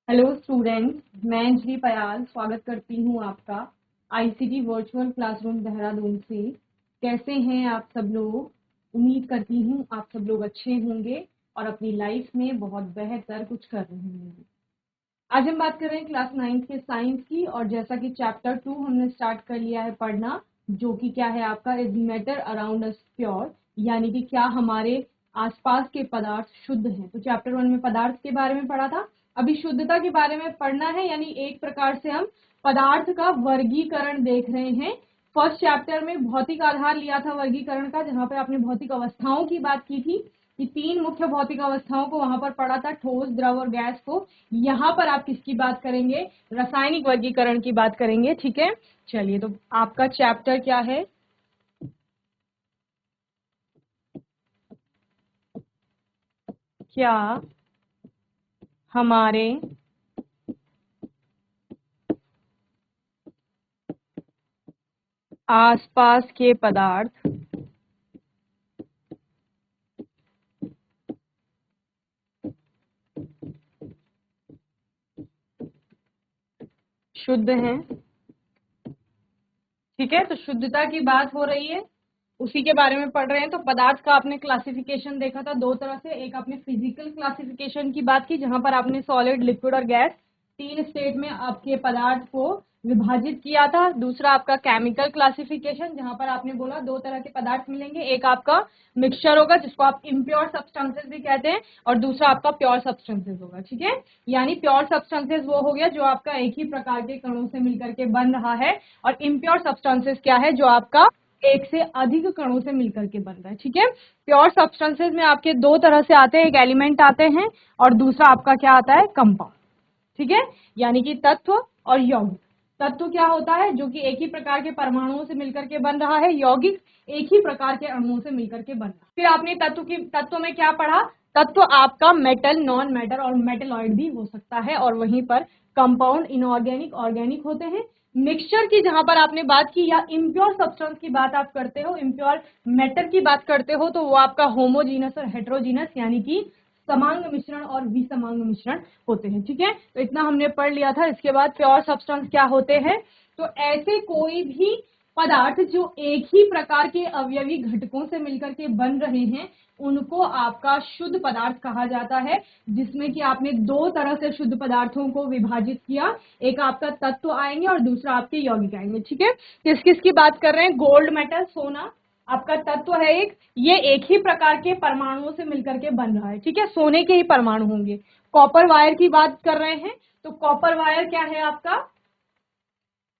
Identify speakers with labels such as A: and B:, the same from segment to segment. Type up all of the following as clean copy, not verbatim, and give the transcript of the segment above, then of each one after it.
A: Hello students, मैं अंजलि पयाल स्वागत करती हूँ आपका आईसीटी वर्चुअल क्लासरूम देहरादून से। कैसे हैं आप सब लोग? उम्मीद करती हूँ आप सब लोग अच्छे होंगे और अपनी लाइफ में बहुत बेहतर कुछ कर रहे होंगे। आज हम बात कर रहे हैं क्लास 9th के साइंस की, और जैसा कि चैप्टर 2 हमने स्टार्ट कर लिया है पढ़ना, जो कि क्या है आपका, is matter around us pure, यानी कि क्या हमारे आसपास के पदार्थ शुद्ध हैं। तो चैप्टर 1 में पदार्थ के बारे में पढ़ा था, अभी शुद्धता के बारे में पढ़ना है। यानी एक प्रकार से हम पदार्थ का वर्गीकरण देख रहे हैं। फर्स्ट चैप्टर में भौतिक आधार लिया था वर्गीकरण का, जहां पर आपने भौतिक अवस्थाओं की बात की थी कि 3 मुख्य भौतिक अवस्थाओं को वहां पर पढ़ा था, ठोस, द्रव और गैस को। यहाँ पर आप किसकी बात करेंगे? रासायनिक वर्गीकरण की बात करेंगे। ठीक है, चलिए, तो आपका चैप्टर क्या है? क्या हमारे आसपास के पदार्थ शुद्ध हैं? ठीक है, तो शुद्धता की बात हो रही है, उसी के बारे में पढ़ रहे हैं। तो पदार्थ का आपने क्लासिफिकेशन देखा था दो तरह से। एक आपने फिजिकल क्लासिफिकेशन की बात की, जहां पर आपने सॉलिड, लिक्विड और गैस 3 स्टेट में आपके पदार्थ को विभाजित किया था। दूसरा आपका केमिकल क्लासिफिकेशन, जहां पर आपने बोला 2 तरह के पदार्थ मिलेंगे, एक आपका मिक्सचर होगा जिसको आप इम्प्योर सब्सटेंसेस भी कहते हैं, और दूसरा आपका प्योर सब्सटेंसेस होगा। ठीक है, यानी प्योर सब्सटेंसेस वो हो गया जो आपका एक ही प्रकार के कणों से मिलकर के बन रहा है, और इम्प्योर सब्सटेंसेस क्या है? जो आपका एक से अधिक कणों से मिलकर के बन रहा है। ठीक है, प्योर सब्सटेंसेस में आपके 2 तरह से आते हैं, एक एलिमेंट आते हैं और दूसरा आपका क्या आता है? कंपाउंड। ठीक है, यानी कि तत्व और यौगिक। तत्व क्या होता है? जो कि एक ही प्रकार के परमाणुओं से मिलकर के बन रहा है। यौगिक एक ही प्रकार के अणुओं से मिलकर के बन रहा है। फिर आपने तत्व में क्या पढ़ा? तत्व आपका मेटल, नॉन मेटल और मेटेलॉइड भी हो सकता है, और वहीं पर कंपाउंड इनऑर्गेनिक, ऑर्गेनिक होते हैं। मिक्सचर की जहां पर आपने बात की, या इम्प्योर सब्सटेंस की बात आप करते हो, इम्प्योर मैटर की बात करते हो, तो वो आपका होमोजीनस और हेट्रोजीनस, यानी कि समांग मिश्रण और विसमांग मिश्रण होते हैं। ठीक है, तो इतना हमने पढ़ लिया था। इसके बाद प्योर सब्सटेंस क्या होते हैं? तो ऐसे कोई भी पदार्थ जो एक ही प्रकार के अवयवी घटकों से मिलकर के बन रहे हैं, उनको आपका शुद्ध पदार्थ कहा जाता है। जिसमें कि आपने 2 तरह से शुद्ध पदार्थों को विभाजित किया, एक आपका तत्व आएंगे और दूसरा आपके यौगिक आएंगे। ठीक है, किस किस की बात कर रहे हैं? गोल्ड मेटल, सोना आपका तत्व है एक, ये एक ही प्रकार के परमाणुओं से मिलकर के बन रहा है। ठीक है, सोने के ही परमाणु होंगे। कॉपर वायर की बात कर रहे हैं, तो कॉपर वायर क्या है आपका?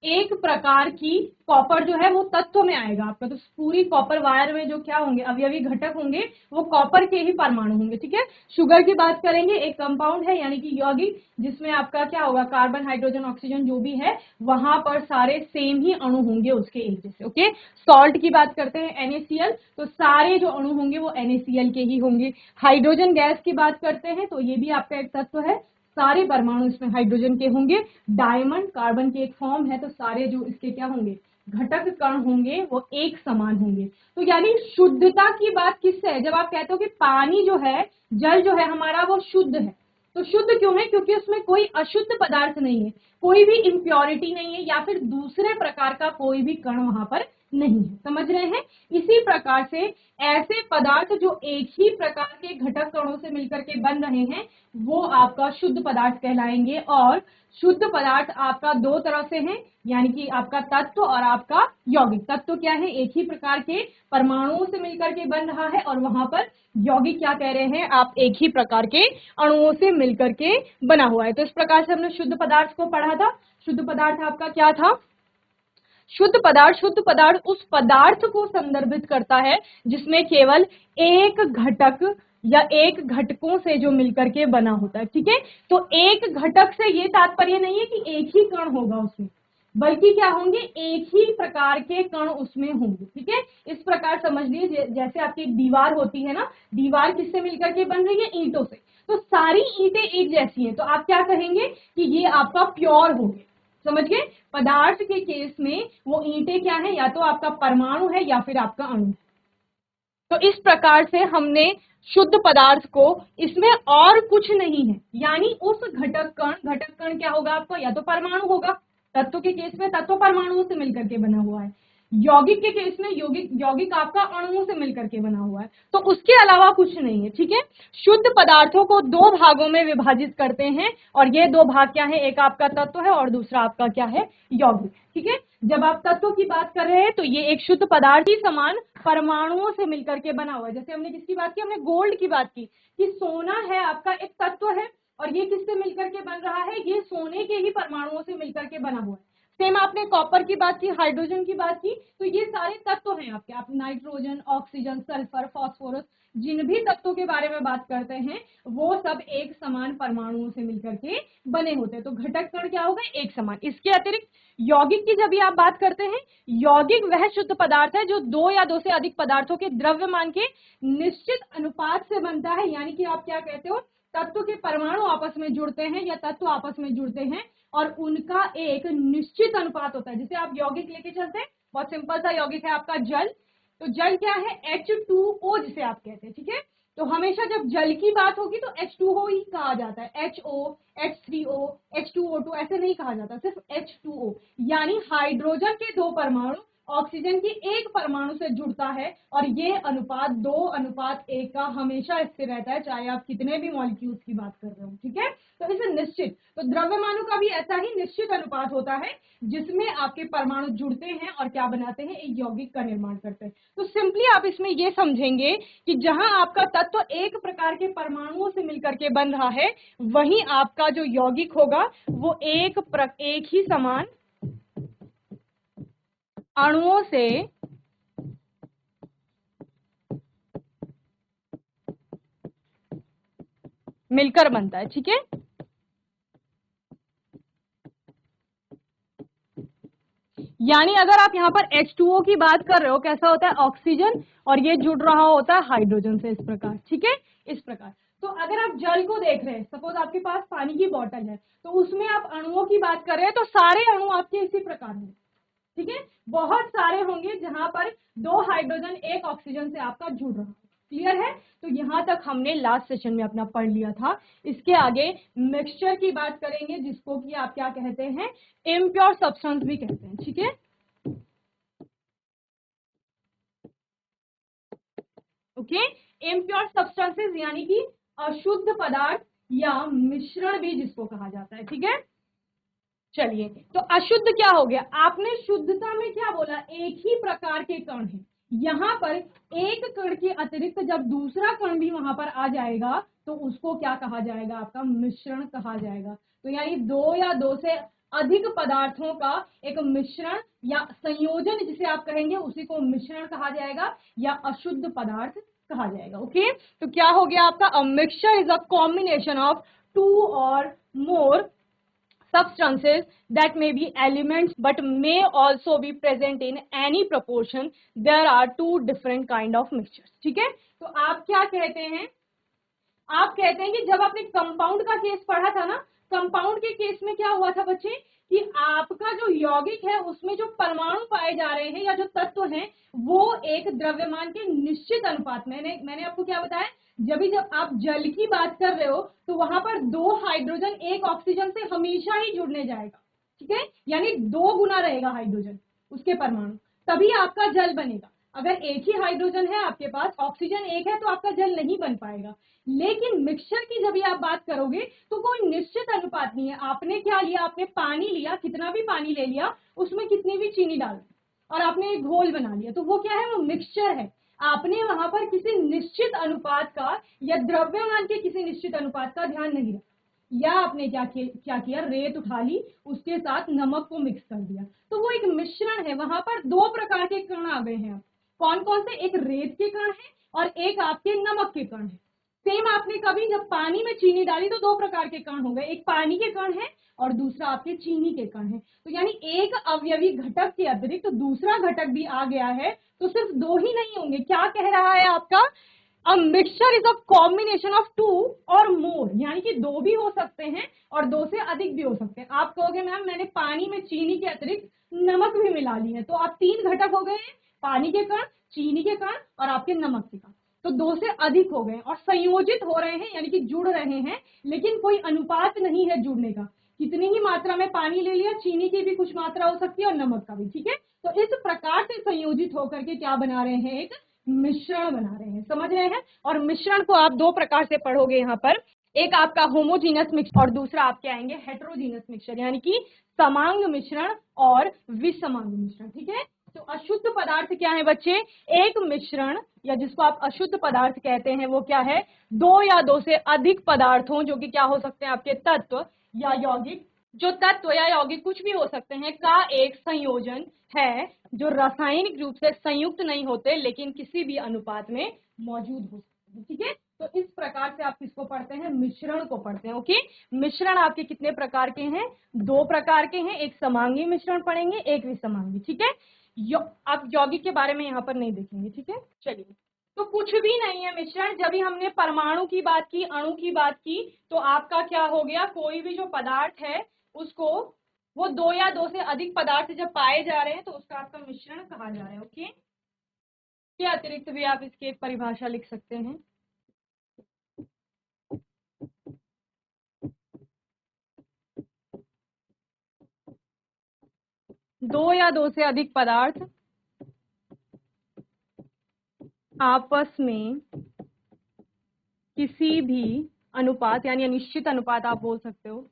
A: एक प्रकार की, कॉपर जो है वो तत्व में आएगा आपका, तो पूरी कॉपर वायर में जो क्या होंगे? अवयवी घटक होंगे, वो कॉपर के ही परमाणु होंगे। ठीक है, शुगर की बात करेंगे, एक कंपाउंड है यानी कि यौगिक, जिसमें आपका क्या होगा? कार्बन, हाइड्रोजन, ऑक्सीजन जो भी है, वहां पर सारे सेम ही अणु होंगे उसके एक जैसे। ओके, सॉल्ट की बात करते हैं, NaCl, तो सारे जो अणु होंगे वो NaCl के ही होंगे। हाइड्रोजन गैस की बात करते हैं, तो ये भी आपका एक तत्व है, सारे परमाणु इसमें हाइड्रोजन के होंगे। डायमंड कार्बन के एक फॉर्म है, तो सारे जो इसके क्या होंगे? घटक कण होंगे वो एक समान होंगे। तो यानी शुद्धता की बात किससे है? जब आप कहते हो कि पानी जो है, जल जो है हमारा, वो शुद्ध है, तो शुद्ध क्यों है? क्योंकि उसमें कोई अशुद्ध पदार्थ नहीं है, कोई भी इम्प्योरिटी नहीं है, या फिर दूसरे प्रकार का कोई भी कण वहां पर नहीं है। समझ रहे हैं? इसी प्रकार से ऐसे पदार्थ जो एक ही प्रकार के घटक कणों से मिलकर के बन रहे हैं, वो आपका शुद्ध पदार्थ कहलाएंगे। और शुद्ध पदार्थ आपका 2 तरह से है, यानी कि आपका तत्व और आपका यौगिक। तत्व क्या है? एक ही प्रकार के परमाणुओं से मिलकर के बन रहा है, और वहां पर यौगिक क्या कह रहे हैं आप? एक ही प्रकार के अणुओं से मिलकर के बना हुआ है। तो इस प्रकार से हमने शुद्ध पदार्थ को पढ़ा था। शुद्ध पदार्थ आपका क्या था? शुद्ध पदार्थ उस पदार्थ को संदर्भित करता है जिसमें केवल एक घटक या एक घटकों से जो मिलकर के बना होता है। ठीक है, तो एक घटक से ये तात्पर्य नहीं है कि एक ही कण होगा उसमें, बल्कि क्या होंगे? एक ही प्रकार के कण उसमें होंगे। ठीक है, इस प्रकार समझ लीजिए, जैसे आपकी एक दीवार होती है ना, दीवार किससे मिलकर के बन रही है? ईंटों से। तो सारी ईंटें एक जैसी हैं, तो आप क्या कहेंगे कि ये आपका प्योर हो गया। समझ गए? पदार्थ के केस में वो ईंटें क्या है? या तो आपका परमाणु है या फिर आपका अणु है। तो इस प्रकार से हमने शुद्ध पदार्थ को, इसमें और कुछ नहीं है, यानी उस घटक कण क्या होगा आपका, या तो परमाणु होगा, तत्व के केस में तत्व परमाणुओं से मिलकर के बना हुआ है, यौगिक के केस में यौगिक आपका अणुओं से मिलकर के बना हुआ है, तो उसके अलावा कुछ नहीं है। ठीक है, शुद्ध पदार्थों को दो भागों में विभाजित करते हैं, और ये दो भाग क्या है, एक आपका तत्व है और दूसरा आपका क्या है, यौगिक। ठीक है, जब आप तत्व की बात कर रहे हैं तो ये एक शुद्ध पदार्थ ही समान परमाणुओं से मिलकर के बना हुआ है। जैसे हमने किसकी बात की, हमने गोल्ड की बात की कि सोना है आपका एक तत्व है, और ये किससे मिलकर के बन रहा है, ये सोने के ही परमाणुओं से मिलकर के बना हुआ है। सेम आपने कॉपर की बात की, हाइड्रोजन की बात की, तो ये सारे तत्व हैं आपके, आप नाइट्रोजन, ऑक्सीजन, सल्फर, फास्फोरस, जिन भी तत्वों के बारे में बात करते हैं वो सब एक समान परमाणुओं से मिलकर के बने होते हैं। तो घटक कण क्या होगा, एक समान। इसके अतिरिक्त यौगिक की जब भी आप बात करते हैं, यौगिक वह शुद्ध पदार्थ है जो दो या दो से अधिक पदार्थों के द्रव्यमान के निश्चित अनुपात से बनता है, यानी कि आप क्या कहते हो, तत्व के परमाणु आपस में जुड़ते हैं या तत्व आपस में जुड़ते हैं और उनका एक निश्चित अनुपात होता है। जैसे आप यौगिक लेके चलते हैं, बहुत सिंपल सा यौगिक है आपका जल, तो जल क्या है, H2O जिसे आप कहते हैं। ठीक है, तो हमेशा जब जल की बात होगी तो H2O ही कहा जाता है, HO, H3O, H2O2 ऐसे नहीं कहा जाता, सिर्फ H2O, यानी हाइड्रोजन के दो परमाणु ऑक्सीजन की एक परमाणु से जुड़ता है, और ये अनुपात 2:1 का हमेशा स्थिर रहता है, चाहे आप कितने भी मॉलिक्यूल्स की बात कर रहे हो। ठीक है, तो इसे निश्चित, तो द्रव्यमानों का भी ऐसा ही निश्चित अनुपात होता है जिसमें आपके परमाणु जुड़ते हैं और क्या बनाते हैं, एक यौगिक का निर्माण करते हैं। तो सिंपली आप इसमें ये समझेंगे कि जहां आपका तत्व एक प्रकार के परमाणुओं से मिलकर के बन रहा है, वहीं आपका जो यौगिक होगा वो एक ही समान अणुओं से मिलकर बनता है। ठीक है, यानी अगर आप यहाँ पर H2O की बात कर रहे हो, कैसा होता है, ऑक्सीजन, और ये जुड़ रहा होता है हाइड्रोजन से, इस प्रकार। ठीक है, इस प्रकार। तो अगर आप जल को देख रहे हैं, सपोज आपके पास पानी की बोतल है, तो उसमें आप अणुओं की बात कर रहे हैं, तो सारे अणु आपके इसी प्रकार होंगे। ठीक है, बहुत सारे होंगे जहां पर 2 हाइड्रोजन 1 ऑक्सीजन से आपका जुड़ रहा है। क्लियर है, तो यहां तक हमने लास्ट सेशन में अपना पढ़ लिया था। इसके आगे मिक्सचर की बात करेंगे, जिसको कि आप क्या कहते हैं, इम्प्योर सब्सटेंस भी कहते हैं। ठीक है, ओके, इम्प्योर सब्सटेंसेस यानी कि अशुद्ध पदार्थ या मिश्रण भी जिसको कहा जाता है। ठीक है, चलिए, तो अशुद्ध क्या हो गया, आपने शुद्धता में क्या बोला, एक ही प्रकार के कण है, यहां पर एक कण के अतिरिक्त जब दूसरा कण भी वहां पर आ जाएगा तो उसको क्या कहा जाएगा, आपका मिश्रण कहा जाएगा। तो यानी दो या दो से अधिक पदार्थों का एक मिश्रण या संयोजन जिसे आप कहेंगे, उसी को मिश्रण कहा जाएगा या अशुद्ध पदार्थ कहा जाएगा। ओके, तो क्या हो गया आपका, a mixture is a combination of 2 और more substances that may be elements but may also be present in any proportion. There are two different kind of mixtures. ठीक है, तो आप क्या कहते हैं, आप कहते हैं कि जब आपने कंपाउंड का केस पढ़ा था ना, कंपाउंड के केस में क्या हुआ था बच्चे, कि आपका जो यौगिक है उसमें जो परमाणु पाए जा रहे हैं या जो तत्व हैं वो एक द्रव्यमान के निश्चित अनुपात में, मैंने आपको क्या बताया, जब आप जल की बात कर रहे हो तो वहां पर 2 हाइड्रोजन 1 ऑक्सीजन से हमेशा ही जुड़ने जाएगा। ठीक है, यानी 2 गुना रहेगा हाइड्रोजन उसके परमाणु, तभी आपका जल बनेगा। अगर एक ही हाइड्रोजन है आपके पास, ऑक्सीजन एक है, तो आपका जल नहीं बन पाएगा। लेकिन मिक्सचर की जब आप बात करोगे तो कोई निश्चित अनुपात नहीं है, आपने क्या लिया, आपने पानी लिया, कितना भी पानी ले लिया, उसमें कितनी भी चीनी डाल दी और आपने एक घोल बना लिया, तो वो क्या है, वो मिक्सचर है। आपने वहां पर किसी निश्चित अनुपात का या द्रव्यमान के किसी निश्चित अनुपात का ध्यान नहीं रखा, या आपने क्या किया, रेत उठा ली, उसके साथ नमक को मिक्स कर दिया, तो वो एक मिश्रण है। वहां पर 2 प्रकार के कण आ गए हैं, कौन कौन से, एक रेत के कण है और एक आपके नमक के कण है। सेम आपने कभी जब पानी में चीनी डाली तो 2 प्रकार के कण हो गए, एक पानी के कण है और दूसरा आपके चीनी के कण है। तो यानी एक अवयवी घटक के अतिरिक्त दूसरा घटक भी आ गया है, तो सिर्फ 2 ही नहीं होंगे। क्या कह रहा है आपका, a mixture is a combination of 2 और मोर, यानी कि 2 भी हो सकते हैं और 2 से अधिक भी हो सकते हैं। आप कहोगे मैम मैंने पानी में चीनी के अतिरिक्त नमक भी मिला ली है, तो आप 3 घटक हो गए हैं, पानी के कण, चीनी के कण और आपके नमक के कण, तो 2 से अधिक हो गए और संयोजित हो रहे हैं, यानी कि जुड़ रहे हैं, लेकिन कोई अनुपात नहीं है जुड़ने का। कितनी ही मात्रा में पानी ले लिया, चीनी की भी कुछ मात्रा हो सकती है और नमक का भी, ठीक है। तो इस प्रकार से संयोजित होकर के क्या बना रहे हैं, एक मिश्रण बना रहे हैं, समझ रहे हैं। और मिश्रण को आप 2 प्रकार से पढ़ोगे यहाँ पर, एक आपका होमोजीनस मिक्सचर और दूसरा आपके आएंगे हेटेरोजीनस मिक्सचर, यानी कि समांग मिश्रण और विसमांग मिश्रण, ठीक है। तो अशुद्ध पदार्थ क्या है बच्चे, एक मिश्रण या जिसको आप अशुद्ध पदार्थ कहते हैं वो क्या है, 2 या 2 से अधिक पदार्थों, जो कि क्या हो सकते हैं आपके तत्व या यौगिक, जो तत्व या यौगिक कुछ भी हो सकते हैं, का एक संयोजन है जो रासायनिक रूप से संयुक्त नहीं होते लेकिन किसी भी अनुपात में मौजूद हो सकते हैं, ठीक है। तो इस प्रकार से आप किसको पढ़ते हैं, मिश्रण को पढ़ते हैं। ओके, मिश्रण आपके कितने प्रकार के हैं, 2 प्रकार के हैं, एक समांगी मिश्रण पढ़ेंगे, एक विसमांगी, ठीक है। आप यौगिक के बारे में यहाँ पर नहीं देखेंगे, ठीक है। चलिए, तो कुछ भी नहीं है मिश्रण। जब भी हमने परमाणु की बात की, अणु की बात की, तो आपका क्या हो गया, कोई भी जो पदार्थ है उसको, वो 2 या 2 से अधिक पदार्थ जब पाए जा रहे हैं तो उसका आपका मिश्रण कहा जा रहा है। ओके, के अतिरिक्त भी आप इसकी एक परिभाषा लिख सकते हैं। दो या 2 से अधिक पदार्थ आपस में किसी भी अनुपात, यानी अनिश्चित अनुपात आप बोल सकते हो,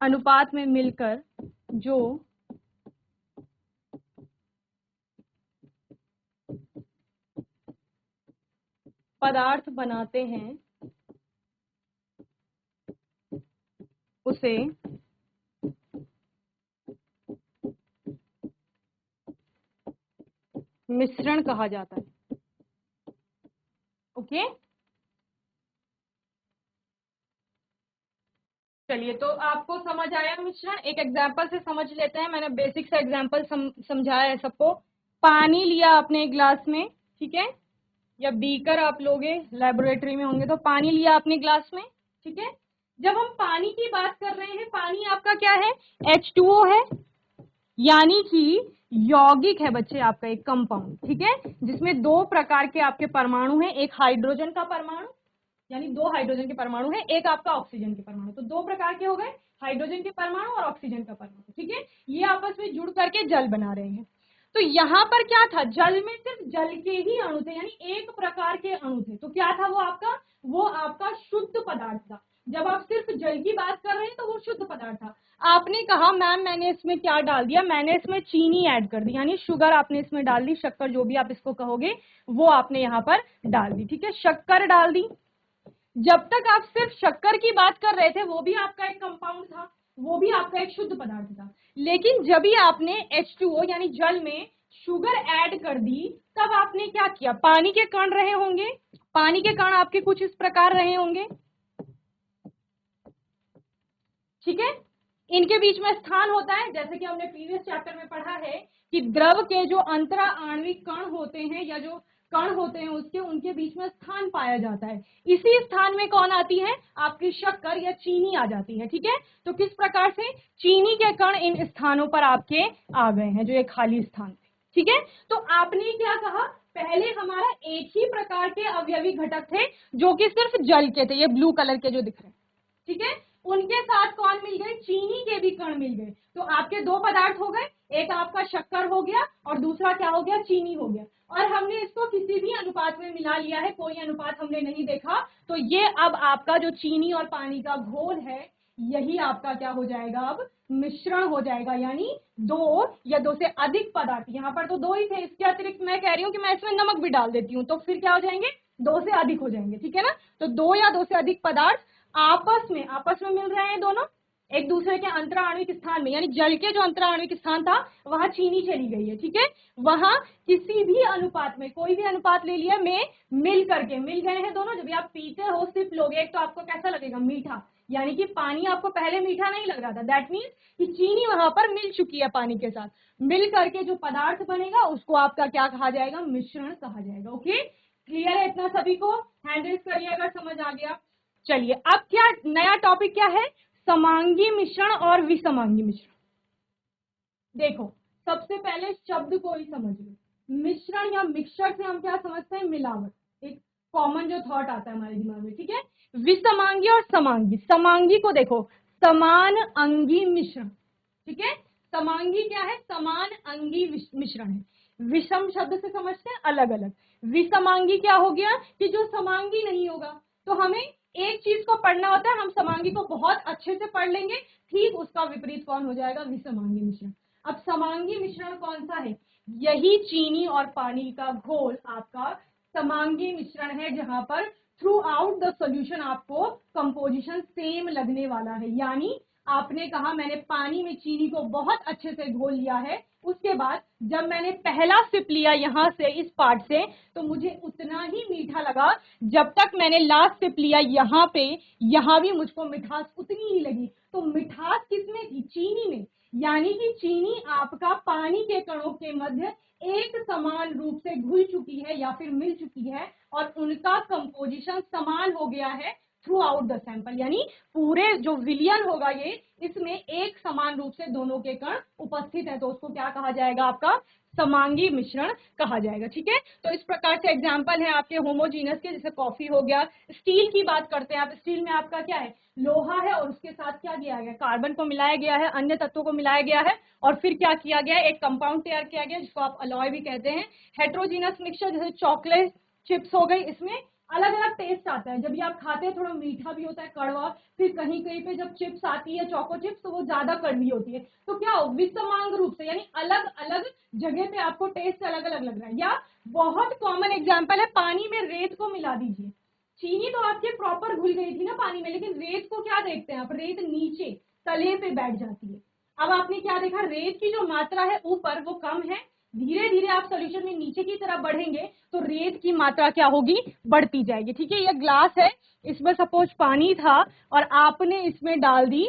A: अनुपात में मिलकर जो पदार्थ बनाते हैं उसे मिश्रण कहा जाता है। ओके, चलिए, तो आपको समझ आया मिश्रण। एक एग्जांपल से समझ लेते हैं। मैंने बेसिक सा एग्जांपल समझाया है सबको। पानी लिया आपने एक ग्लास में, ठीक है, या बीकर आप लोगे, लेबोरेटरी में होंगे, तो पानी लिया आपने ग्लास में, ठीक है। जब हम पानी की बात कर रहे हैं, पानी आपका क्या है, H2O है, यानी कि यौगिक है बच्चे आपका, एक कंपाउंड, ठीक है, जिसमें 2 प्रकार के आपके परमाणु हैं, एक हाइड्रोजन का परमाणु, यानी 2 हाइड्रोजन के परमाणु है, एक आपका ऑक्सीजन के परमाणु, तो 2 प्रकार के हो गए, हाइड्रोजन के परमाणु और ऑक्सीजन का परमाणु, ठीक है। ये आपस में जुड़ करके जल बना रहे हैं। तो यहाँ पर क्या था, जल में सिर्फ जल के ही अणु थे, यानी एक प्रकार के अणु थे। तो क्या था वो आपका शुद्ध पदार्थ था। जब आप सिर्फ जल की बात कर रहे हैं तो वो शुद्ध पदार्थ था। आपने कहा मैम मैंने इसमें क्या डाल दिया, मैंने इसमें चीनी ऐड कर दी, यानी शुगर आपने इसमें डाल दी, शक्कर जो भी आप इसको कहोगे वो आपने यहाँ पर डाल दी, ठीक है, शक्कर डाल दी। जब तक आप सिर्फ शक्कर की बात कर रहे थे वो भी आपका एक कंपाउंड था, वो भी आपका एक शुद्ध पदार्थ था। लेकिन जब भी आपने H2O यानी जल में शुगर ऐड कर दी, तब आपने क्या किया, पानी के कण रहे होंगे, पानी के कण आपके कुछ इस प्रकार रहे होंगे, ठीक है। इनके बीच में स्थान होता है, जैसे कि हमने प्रीवियस चैप्टर में पढ़ा है कि द्रव के जो अंतरा आणविक कण होते हैं या जो कण होते हैं उसके, उनके बीच में स्थान पाया जाता है। इसी स्थान में कौन आती है, आपकी शक्कर या चीनी आ जाती है, ठीक है। तो किस प्रकार से चीनी के कण इन स्थानों पर आपके आ गए हैं, जो एक खाली स्थान थे, ठीक है। तो आपने क्या कहा, पहले हमारा एक ही प्रकार के अवयवी घटक थे जो कि सिर्फ जल के थे, ये ब्लू कलर के जो दिख रहे हैं, ठीक है। उनके साथ कौन मिल गए, चीनी के भी कण मिल गए। तो आपके 2 पदार्थ हो गए, एक आपका शक्कर हो गया और दूसरा क्या हो गया, चीनी हो गया। और हमने इसको किसी भी अनुपात में मिला लिया है, कोई अनुपात हमने नहीं देखा। तो ये अब आपका जो चीनी और पानी का घोल है, यही आपका क्या हो जाएगा, अब मिश्रण हो जाएगा, यानी 2 या 2 से अधिक पदार्थ। यहाँ पर तो 2 ही थे, इसके अतिरिक्त मैं कह रही हूँ कि मैं इसमें नमक भी डाल देती हूँ, तो फिर क्या हो जाएंगे, 2 से अधिक हो जाएंगे, ठीक है ना। तो 2 या 2 से अधिक पदार्थ आपस में मिल रहे हैं दोनों, एक दूसरे के अंतरा आणविक स्थान में, यानी जल के जो अंतरा आणविक स्थान था वहां चीनी चली गई है, ठीक है। वहां किसी भी अनुपात में, कोई भी अनुपात ले लिया, में मिल करके मिल गए हैं दोनों। जब भी आप पीते हो, सिर्फ लोगे एक, तो आपको कैसा लगेगा, मीठा, यानी कि पानी आपको पहले मीठा नहीं लग रहा था, दैट मीन्स कि चीनी वहां पर मिल चुकी है पानी के साथ। मिल करके जो पदार्थ बनेगा उसको आपका क्या कहा जाएगा, मिश्रण कहा जाएगा। ओके, क्लियर है इतना सभी को? हैंड रेज करिए अगर समझ आ गया। चलिए अब क्या नया टॉपिक क्या है? समांगी मिश्रण और विसमांगी मिश्रण। देखो सबसे पहले शब्द को ही समझ लो। मिश्रण या मिक्सचर से हम क्या समझते हैं? मिलावट, एक कॉमन जो थॉट आता है हमारे दिमाग में, ठीक है। विसमांगी और समांगी, समांगी को देखो समान अंगी मिश्रण, ठीक है। समांगी क्या है? समान अंगी मिश्रण है। विषम शब्द से समझते हैं अलग अलग। विसमांगी क्या हो गया कि जो समांगी नहीं होगा। तो हमें एक चीज को पढ़ना होता है, हम समांगी को बहुत अच्छे से पढ़ लेंगे, ठीक उसका विपरीत कौन हो जाएगा? विसमांगी मिश्रण। अब समांगी मिश्रण कौन सा है? यही चीनी और पानी का घोल आपका समांगी मिश्रण है, जहां पर थ्रू आउट द सोल्यूशन आपको कंपोजिशन सेम लगने वाला है। यानी आपने कहा मैंने पानी में चीनी को बहुत अच्छे से घोल लिया है, उसके बाद जब मैंने पहला सिप लिया यहां से इस पार्ट से, तो मुझे उतना ही मीठा लगा जब तक मैंने लास्ट सिप लिया यहाँ पे, यहाँ भी मुझको मिठास उतनी ही लगी। तो मिठास किसमें थी? चीनी में। यानी कि चीनी आपका पानी के कणों के मध्य एक समान रूप से घुल चुकी है या फिर मिल चुकी है, और उनका कंपोजिशन समान हो गया है थ्रू आउट द सैंपल। यानी पूरे जो विलियन होगा ये, इसमें एक समान रूप से दोनों के कण उपस्थित है, तो उसको क्या कहा जाएगा? आपका समांगी मिश्रण कहा जाएगा, ठीक है। तो इस प्रकार से एग्जांपल है आपके होमोजीनस के, जैसे कॉफी हो गया। स्टील की बात करते हैं आप, स्टील में आपका क्या है? लोहा है और उसके साथ क्या किया गया? कार्बन को मिलाया गया है, अन्य तत्वों को मिलाया गया है, और फिर क्या किया गया? एक कंपाउंड तैयार किया गया जिसको आप अलॉय भी कहते हैं। हेट्रोजीनस मिक्सचर, जैसे चॉकलेट चिप्स हो गई, इसमें अलग अलग टेस्ट आता है। जब भी आप खाते हैं थोड़ा मीठा भी होता है, कड़वा, फिर कहीं कहीं पे जब चिप्स आती है चोको चिप्स, तो वो ज्यादा कड़वी होती है। तो क्या हो? विसमांग रूप से, यानी अलग अलग जगह पे आपको टेस्ट अलग अलग लग रहा है। या बहुत कॉमन एग्जांपल है, पानी में रेत को मिला दीजिए। चीनी तो आपके प्रॉपर घुल गई थी ना पानी में, लेकिन रेत को क्या देखते हैं आप? रेत नीचे तले पे बैठ जाती है। अब आपने क्या देखा? रेत की जो मात्रा है ऊपर वो कम है, धीरे धीरे आप सोल्यूशन में नीचे की तरफ बढ़ेंगे तो रेत की मात्रा क्या होगी? बढ़ती जाएगी, ठीक है। ये ग्लास है, इसमें सपोज पानी था और आपने इसमें डाल दी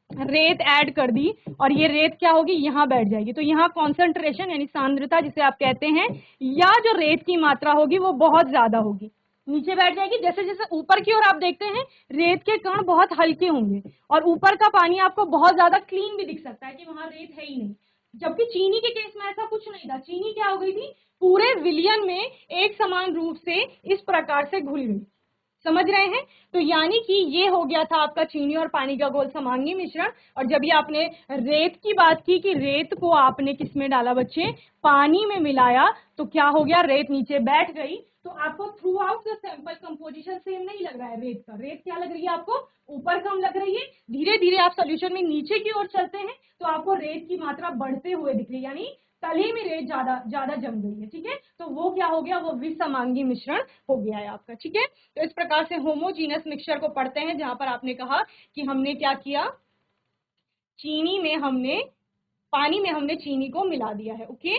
A: रेत, ऐड कर दी, और ये रेत क्या होगी? यहाँ बैठ जाएगी। तो यहाँ कॉन्सेंट्रेशन यानी सांद्रता जिसे आप कहते हैं, या जो रेत की मात्रा होगी वो बहुत ज्यादा होगी, नीचे बैठ जाएगी। जैसे जैसे ऊपर की ओर आप देखते हैं रेत के कण बहुत हल्के होंगे, और ऊपर का पानी आपको बहुत ज्यादा क्लीन भी दिख सकता है कि वहां रेत है ही नहीं। जबकि चीनी के केस में ऐसा कुछ नहीं था। चीनी क्या हो गई थी? पूरे विलियन में एक समान रूप से इस प्रकार से घुल गई। समझ रहे हैं? तो यानी कि ये हो गया था आपका चीनी और पानी का घोल, समांगी मिश्रण। और जब ये आपने रेत की बात की कि रेत को आपने किस में डाला बच्चे? पानी में मिलाया, तो क्या हो गया? रेत नीचे बैठ गई। तो आपको through out the sample composition same नहीं लग रहा है रेत का। रेत क्या लग रही है आपको? ऊपर कम लग रही है। धीरे धीरे आप सोल्यूशन में नीचे की ओर चलते हैं तो आपको रेत की मात्रा बढ़ते हुए दिख रही है, यानी तले में रेत ज्यादा ज्यादा जम गई है, ठीक है। तो वो क्या हो गया? वो विसमांगी मिश्रण हो गया है आपका, ठीक है। तो इस प्रकार से होमोजीनस मिक्सचर को पढ़ते हैं, जहां पर आपने कहा कि हमने क्या किया? चीनी में हमने, पानी में हमने चीनी को मिला दिया है, ओके।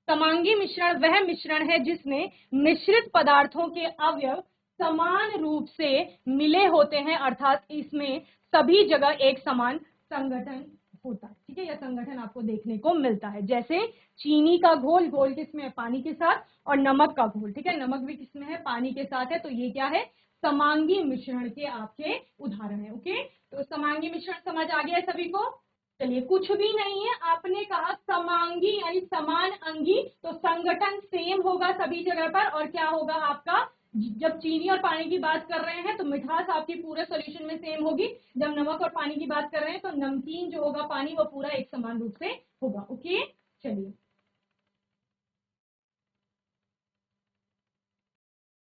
A: समांगी मिश्रण वह मिश्रण है जिसमें मिश्रित पदार्थों के अवयव समान रूप से मिले होते हैं, अर्थात इसमें सभी जगह एक समान संगठन होता है, ठीक है। यह संगठन आपको देखने को मिलता है। जैसे चीनी का घोल, घोल किसमें है? पानी के साथ। और नमक का घोल, ठीक है, नमक भी किसमें है? पानी के साथ है। तो ये क्या है? समांगी मिश्रण के आपके उदाहरण है, ओके। तो समांगी मिश्रण समझ आ गया है सभी को? चलिए, कुछ भी नहीं है, आपने कहा समांगी यानी समान अंगी, तो संगठन सेम होगा सभी जगह पर। और क्या होगा आपका? जब चीनी और पानी की बात कर रहे हैं तो मिठास आपकी पूरे सॉल्यूशन में सेम होगी। जब नमक और पानी की बात कर रहे हैं तो नमकीन जो होगा पानी, वो पूरा एक समान रूप से होगा, ओके। चलिए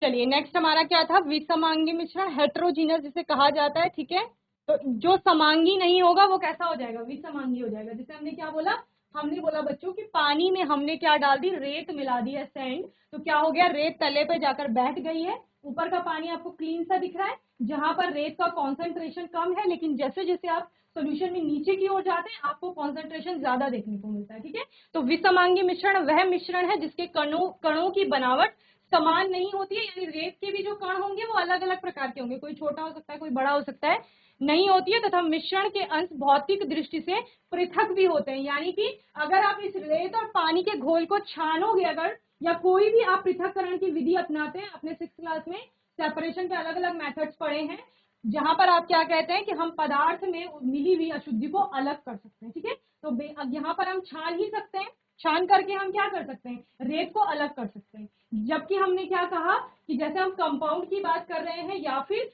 A: चलिए नेक्स्ट हमारा क्या था? विसमांगी मिश्रण, हेट्रोजीनस जिसे कहा जाता है, ठीक है। तो जो समांगी नहीं होगा वो कैसा हो जाएगा? विसमांगी हो जाएगा। जैसे हमने क्या बोला? हमने बोला बच्चों कि पानी में हमने क्या डाल दी? रेत मिला दी है, सैंड। तो क्या हो गया? रेत तले पे जाकर बैठ गई है। ऊपर का पानी आपको क्लीन सा दिख रहा है, जहां पर रेत का कॉन्सेंट्रेशन कम है, लेकिन जैसे जैसे आप सोल्यूशन में नीचे की ओर जाते हैं आपको कॉन्सेंट्रेशन ज्यादा देखने को मिलता है, ठीक है। तो विसमांगी मिश्रण वह मिश्रण है जिसके कणों कणों की बनावट समान नहीं होती है, यानी रेत के भी जो कण होंगे वो अलग अलग प्रकार के होंगे, कोई छोटा हो सकता है, कोई बड़ा हो सकता है, नहीं होती है। तथा मिश्रण के अंश भौतिक दृष्टि से पृथक भी होते हैं। यानी कि अगर आप इस रेत और पानी के घोल को छानोगे अगर, या कोई भी आप पृथक्करण की विधि अपनाते हैं, अपने 6th क्लास में सेपरेशन के अलग अलग मेथड्स पढ़े हैं, जहां पर आप क्या कहते हैं कि हम पदार्थ में मिली हुई अशुद्धि को अलग कर सकते हैं। ठीक है, तो अब यहाँ पर हम छान ही सकते हैं, छान करके हम क्या कर सकते हैं, रेत को अलग कर सकते हैं। जबकि हमने क्या कहा कि जैसे हम कंपाउंड की बात कर रहे हैं या फिर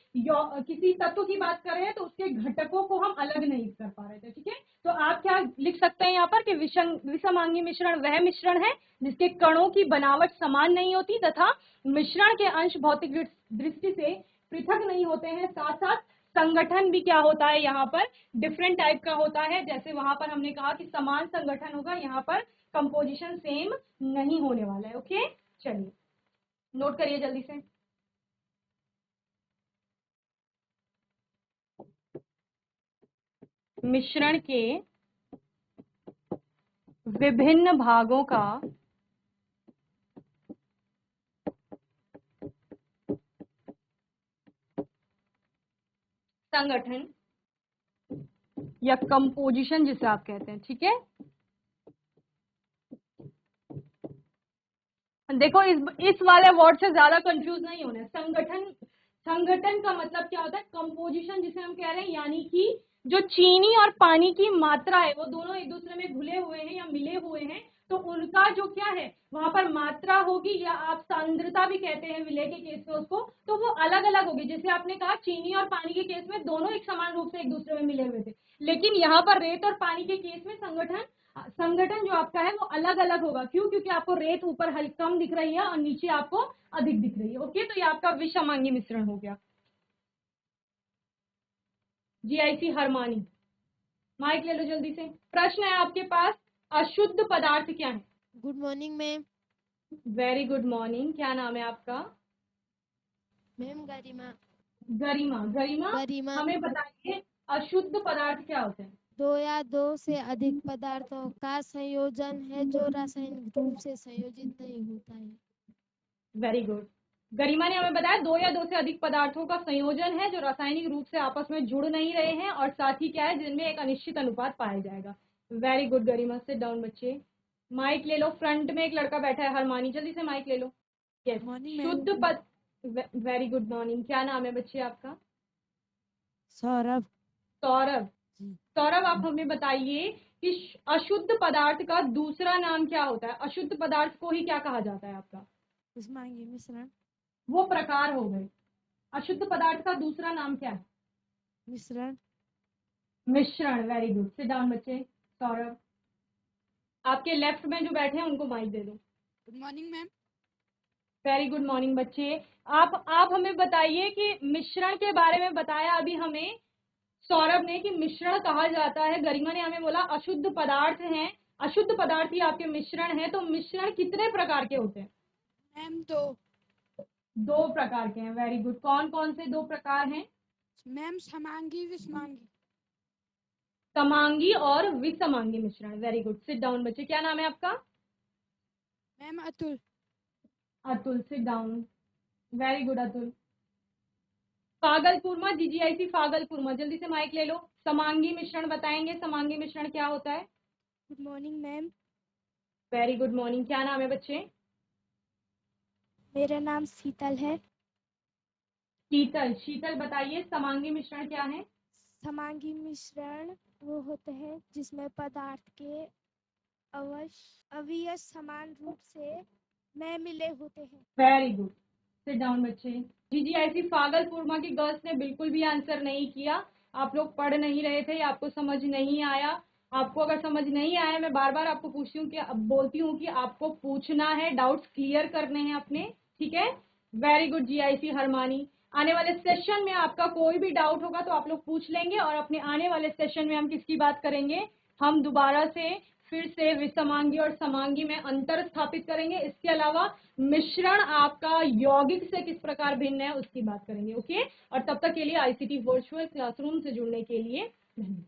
A: किसी तत्व की बात कर रहे हैं तो उसके घटकों को हम अलग नहीं कर पा रहे थे। ठीक है, तो आप क्या लिख सकते हैं यहाँ पर कि विषमांगी मिश्रण वह मिश्रण है जिसके कणों की बनावट समान नहीं होती तथा मिश्रण के अंश भौतिक दृष्टि से पृथक नहीं होते हैं। साथ साथ संगठन भी क्या होता है, यहाँ पर डिफरेंट टाइप का होता है। जैसे वहां पर हमने कहा कि समान संगठन होगा, यहाँ पर कंपोजिशन सेम नहीं होने वाला है। ओके, चलिए नोट करिए जल्दी से। मिश्रण के विभिन्न भागों का संगठन या कंपोजिशन जिसे आप कहते हैं। ठीक है, देखो इस वाले वर्ड से ज्यादा कंफ्यूज नहीं होना है। संगठन, संगठन का मतलब क्या होता है, कंपोजिशन जिसे हम कह रहे हैं, यानी कि जो चीनी और पानी की मात्रा है वो दोनों एक दूसरे में घुले हुए हैं या मिले हुए हैं, तो उनका जो क्या है वहां पर मात्रा होगी, या आप सांद्रता भी कहते हैं विलय के केस में उसको, तो वो अलग अलग होगी। जैसे आपने कहा चीनी और पानी के केस में दोनों एक समान रूप से एक दूसरे में मिले हुए थे, लेकिन यहाँ पर रेत और पानी के केस में संगठन जो आपका है वो अलग अलग होगा। क्यों? क्योंकि आपको रेत ऊपर हल्की कम दिख रही है और नीचे आपको अधिक दिख रही है। ओके, तो ये आपका विषमांगी मिश्रण हो गया। जीआईसी हरमानी, माइक ले लो जल्दी से। प्रश्न है आपके पास, अशुद्ध पदार्थ क्या है?
B: Good morning ma'am.
A: Very good morning, क्या नाम है आपका?
B: मैम गरिमा।
A: गरिमा। गरिमा,
B: गरिमा।
A: हमें बताइए अशुद्ध पदार्थ क्या होते हैं?
B: दो या दो से अधिक पदार्थों का संयोजन है जो रासायनिक रूप से संयोजित नहीं होता है।
A: Very good. गरिमा ने हमें बताया दो या दो से अधिक पदार्थों का संयोजन है जो रासायनिक रूप से आपस में जुड़ नहीं रहे हैं और साथ ही क्या है जिनमें एक अनिश्चित अनुपात पाया जाएगा। वेरी गुड गरिमा, सिट डाउन बच्चे। माइक ले लो, फ्रंट में एक लड़का बैठा है हरमानी, जल्दी से माइक ले लो। यस, शुद्ध पद। वेरी गुड मॉर्निंग, क्या नाम है बच्चे आपका?
B: सौरभ।
A: सौरभ।
B: जी।
A: सौरभ, आप हमें बताइए कि अशुद्ध पदार्थ का दूसरा नाम क्या होता है? अशुद्ध पदार्थ को ही क्या कहा जाता है आपका?
B: विषमांगी मिश्रण।
A: वो प्रकार हो गए। अशुद्ध पदार्थ का दूसरा नाम क्या है?
B: मिश्रण।
A: मिश्रण। वेरी गुड, सिट डाउन बच्चे। सौरभ, आपके लेफ्ट में जो बैठे हैं उनको माइक दे दो।
B: Good morning ma'am.
A: Very good morning बच्चे। आप हमें बताइए कि मिश्रण के बारे में बताया अभी हमें सौरभ ने कि मिश्रण कहा जाता है, गरिमा ने हमें बोला अशुद्ध पदार्थ हैं, अशुद्ध पदार्थ ही आपके मिश्रण है। तो मिश्रण कितने प्रकार के होते हैं?
B: मैम दो।
A: दो प्रकार के हैं। वेरी गुड, कौन कौन से दो प्रकार हैं?
B: मैम समांगी विषमांगी।
A: समांगी और विषमांगी मिश्रण। वेरी गुड, सिट डाउन बच्चे। क्या नाम है आपका?
B: Ma'am Atul.
A: Atul, sit down. Very good Atul. फागलपुरमा, जीजीआईसी फागलपुरमा, जल्दी से माइक ले लो। समांगी मिश्रण बताएंगे, समांगी मिश्रण क्या होता है?
B: Good morning ma'am.
A: Very good morning, क्या नाम है बच्चे?
B: मेरा नाम शीतल है।
A: शीतल। शीतल बताइए समांगी मिश्रण क्या है?
B: समांगी मिश्रण वो होते हैं जिसमें पदार्थ के अवयव समान रूप से में मिले होते हैं।
A: वेरी गुड, सिट डाउन बच्चे। जीजीआईसी फागलपुरमा की गर्ल्स ने बिल्कुल भी आंसर नहीं किया। आप लोग पढ़ नहीं रहे थे, आपको समझ नहीं आया। आपको अगर समझ नहीं आया, मैं बार बार आपको पूछती हूँ कि अब बोलती हूँ कि आपको पूछना है, डाउट्स क्लियर करने हैं अपने। ठीक है, वेरी गुड जीआईसी हरमानी। आने वाले सेशन में आपका कोई भी डाउट होगा तो आप लोग पूछ लेंगे, और अपने आने वाले सेशन में हम किसकी बात करेंगे, हम दोबारा से फिर से विषमांगी और समांगी में अंतर स्थापित करेंगे। इसके अलावा मिश्रण आपका यौगिक से किस प्रकार भिन्न है उसकी बात करेंगे। ओके, और तब तक के लिए आईसीटी वर्चुअल क्लासरूम से जुड़ने के लिए धन्यवाद।